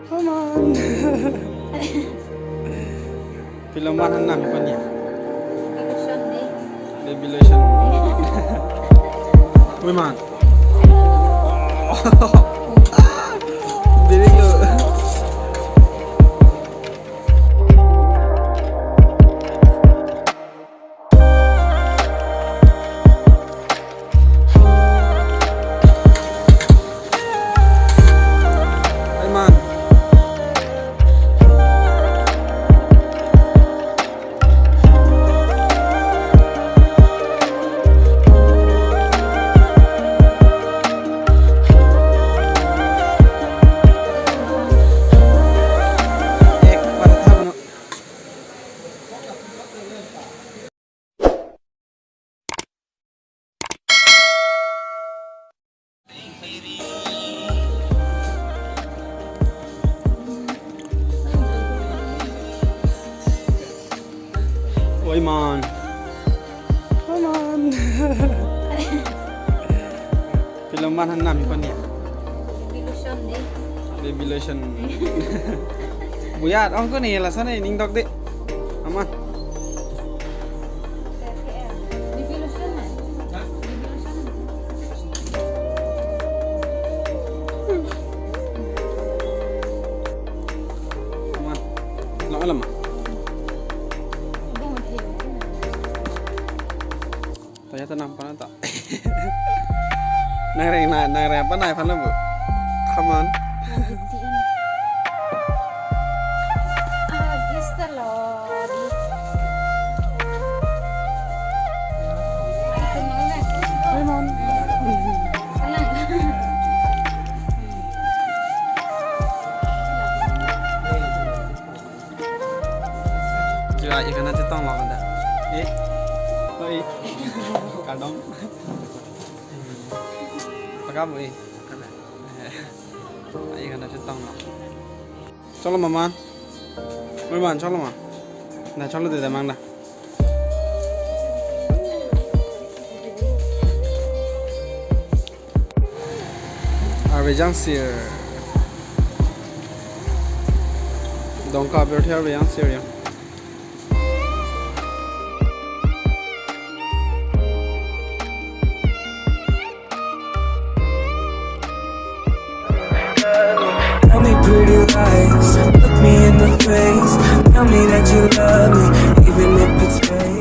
Come on. Film mana nama ikannya? Illusion deh. Baby lotion. Wih man. Diri lu. Oi man. Come on. Film mana nama ikannya? Illusion deh. Baby lotion. Buyat, ông có này là sao này ninh đọc đấy. Aman. Baby lotion kan? Baby lotion. Aman. Lama lama. Ternyata nampak tak. Nang apa naik pan bu? Aman. Gitu loh. Aman. Senang. Chưa ai cái nào tông lọc đã. Ê. Ơi. Cả đông. Pakam ơi. Ai cái nào tông lọc. Cho lắm man. Mới bạn cho lắm à? Nè cho lắm để mang nè. Arvejang sir. Don't cover here Arvejang sir ya. Tell me pretty lies, look me in the face. Tell me that you love me, even if it's fake.